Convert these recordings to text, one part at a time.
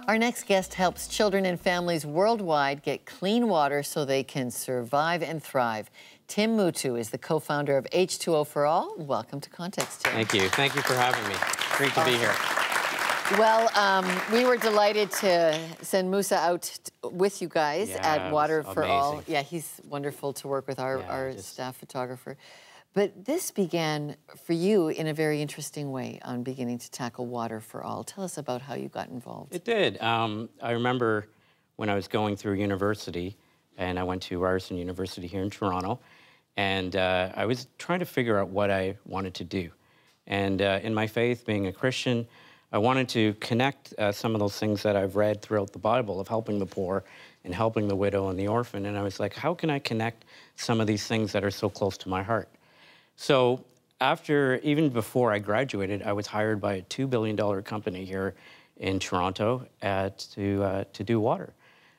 Our next guest helps children and families worldwide get clean water so they can survive and thrive. Tim Mutu is the co-founder of H2O for All. Welcome to Context, Tim. Thank you. Thank you for having me. Great to be here. Well, we were delighted to send Musa out with you guys at Water for All. Yeah, he's wonderful to work with, our staff photographer. But this began for you in a very interesting way on beginning to tackle Water for All. Tell us about how you got involved. It did. I remember when I was going through university, and I went to Ryerson University here in Toronto, and I was trying to figure out what I wanted to do. And in my faith, being a Christian, I wanted to connect some of those things that I've read throughout the Bible of helping the poor and helping the widow and the orphan. And I was like, how can I connect some of these things that are so close to my heart? So even before I graduated, I was hired by a $2 billion company here in Toronto to do water.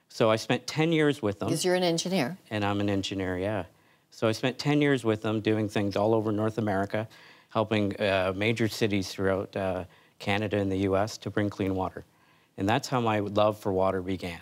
So I spent 10 years with them. Because you're an engineer. And I'm an engineer, yeah. So I spent 10 years with them doing things all over North America, helping major cities throughout Canada and the US to bring clean water. And that's how my love for water began.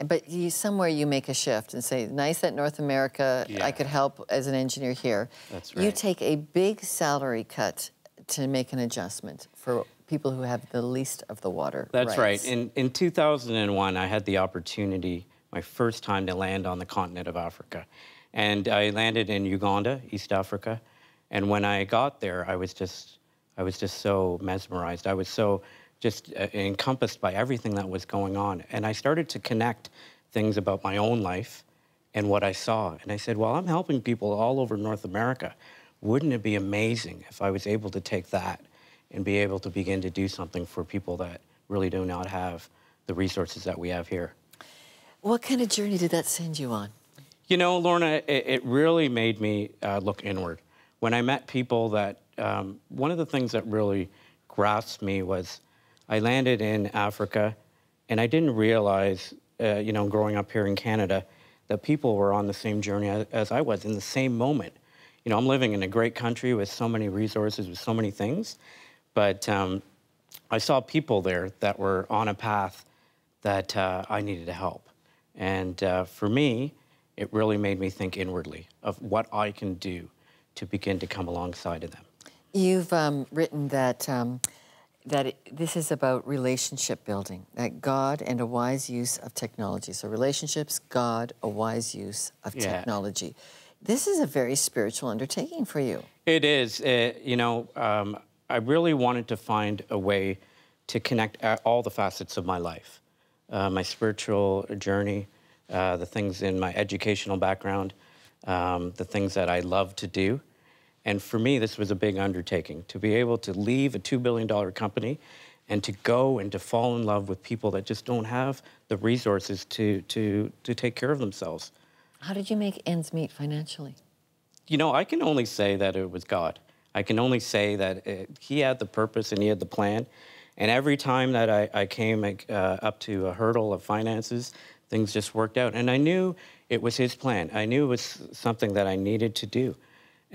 But somewhere you make a shift and say, nice that North America, I could help as an engineer here. That's right. You take a big salary cut to make an adjustment for people who have the least of the water That's rights. right. In 2001, I had the opportunity, my first time to land on the continent of Africa. And I landed in Uganda, East Africa. And when I got there, I was just so mesmerized. I was so just encompassed by everything that was going on. And I started to connect things about my own life and what I saw. And I said, well, I'm helping people all over North America. Wouldn't it be amazing if I was able to take that and be able to begin to do something for people that really do not have the resources that we have here? What kind of journey did that send you on? You know, Lorna, it really made me look inward. When I met people that, one of the things that really grasped me was I landed in Africa, and I didn't realize, you know, growing up here in Canada, that people were on the same journey as I was in the same moment. You know, I'm living in a great country with so many resources, with so many things, but I saw people there that were on a path that I needed to help. And for me, it really made me think inwardly of what I can do to begin to come alongside of them. You've written that this is about relationship building, that God and a wise use of technology. So relationships, God, a wise use of technology. This is a very spiritual undertaking for you. It is. You know, I really wanted to find a way to connect all the facets of my life. My spiritual journey, the things in my educational background, the things that I love to do. And for me, this was a big undertaking, to be able to leave a $2 billion company and to go and to fall in love with people that just don't have the resources to take care of themselves. How did you make ends meet financially? You know, I can only say that it was God. I can only say that he had the purpose and he had the plan. And every time that I came up to a hurdle of finances, things just worked out. And I knew it was his plan. I knew it was something that I needed to do.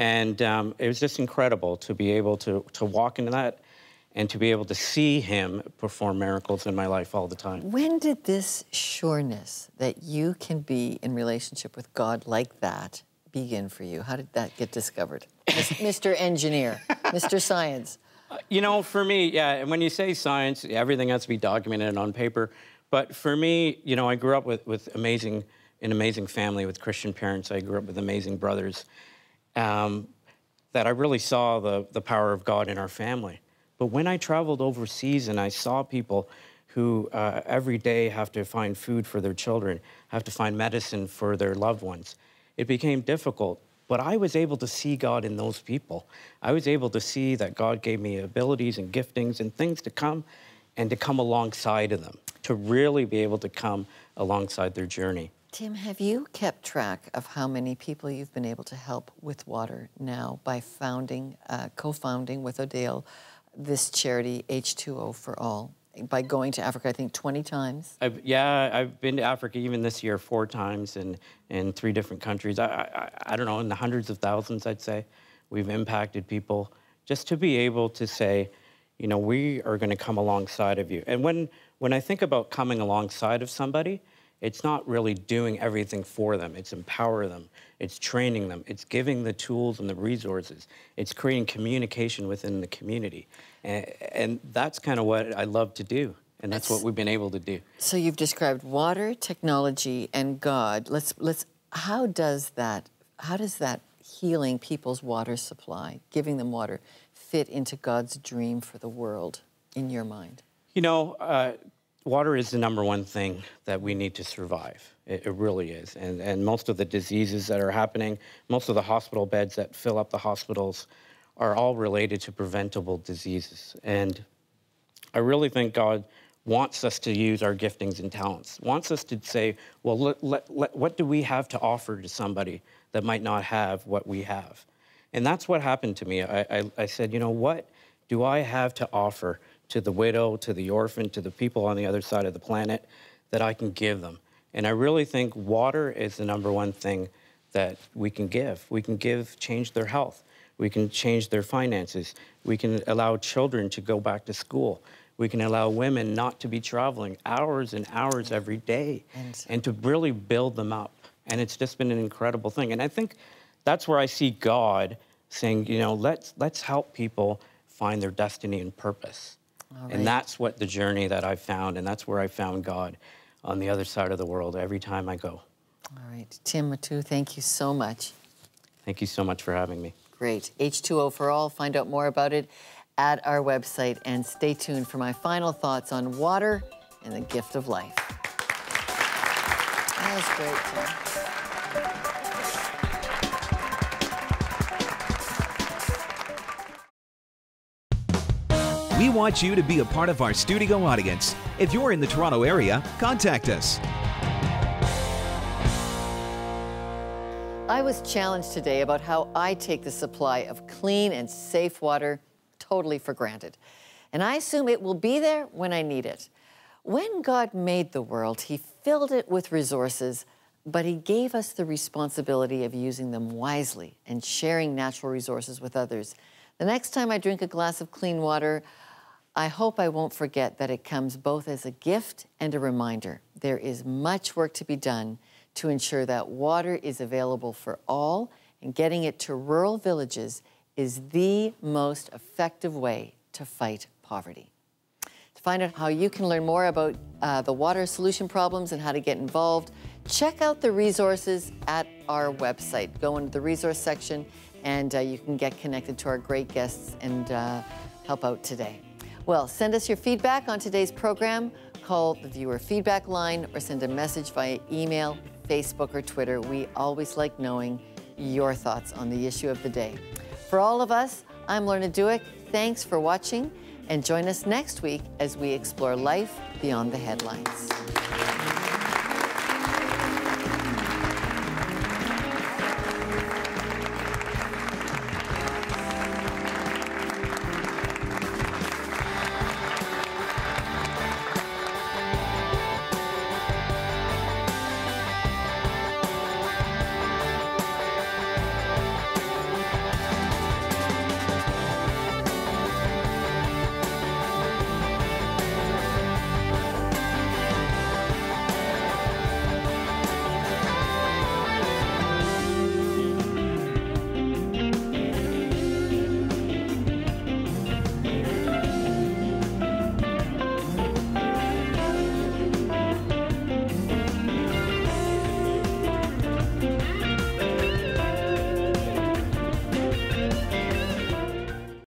And it was just incredible to be able to walk into that and to be able to see him perform miracles in my life all the time. When did this sureness that you can be in relationship with God like that begin for you? How did that get discovered? Mr. Engineer, Mr. Science. You know, for me, yeah, when you say science, everything has to be documented on paper. But for me, you know, I grew up with an amazing family with Christian parents. I grew up with amazing brothers. That I really saw the power of God in our family. But when I traveled overseas and I saw people who every day have to find food for their children, have to find medicine for their loved ones, it became difficult. But I was able to see God in those people. I was able to see that God gave me abilities and giftings and things to come and to come alongside of them, to really be able to come alongside their journey. Tim, have you kept track of how many people you've been able to help with water now by co-founding with Odale this charity, H2O for All, by going to Africa, I think, 20 times? I've been to Africa even this year 4 times in 3 different countries. I don't know, in the hundreds of thousands, I'd say. We've impacted people just to be able to say, you know, we are going to come alongside of you. And when I think about coming alongside of somebody, it's not really doing everything for them. It's empower them. It's training them. It's giving the tools and the resources. It's creating communication within the community. And that's kind of what I love to do. And that's what we've been able to do. So you've described water, technology, and God. How does that healing people's water supply, giving them water, fit into God's dream for the world in your mind? You know, water is the #1 thing that we need to survive. It really is. And most of the diseases that are happening, most of the hospital beds that fill up the hospitals are all related to preventable diseases. And I really think God wants us to use our giftings and talents, wants us to say, well, what do we have to offer to somebody that might not have what we have? And that's what happened to me. I said, you know, what do I have to offer to the widow, to the orphan, to the people on the other side of the planet that I can give them? And I really think water is the #1 thing that we can give. We can change their health. We can change their finances. We can allow children to go back to school. We can allow women not to be traveling hours and hours every day and to really build them up. And it's just been an incredible thing. And I think that's where I see God saying, you know, let's help people find their destiny and purpose. Right. And that's what the journey that I've found, and that's where I found God on the other side of the world every time I go. All right. Tim Matu, thank you so much. Thank you so much for having me. Great. H2O for All. Find out more about it at our website, and stay tuned for my final thoughts on water and the gift of life. That was great, Tim. We want you to be a part of our studio audience. If you're in the Toronto area, contact us. I was challenged today about how I take the supply of clean and safe water totally for granted. And I assume it will be there when I need it. When God made the world, He filled it with resources, but He gave us the responsibility of using them wisely and sharing natural resources with others. The next time I drink a glass of clean water, I hope I won't forget that it comes both as a gift and a reminder. There is much work to be done to ensure that water is available for all, and getting it to rural villages is the most effective way to fight poverty. To find out how you can learn more about the water solution problems and how to get involved, check out the resources at our website. Go into the resource section and you can get connected to our great guests and help out today. Well, send us your feedback on today's program. Call the viewer feedback line or send a message via email, Facebook, or Twitter. We always like knowing your thoughts on the issue of the day. For all of us, I'm Lorna Duick. Thanks for watching, and join us next week as we explore life beyond the headlines.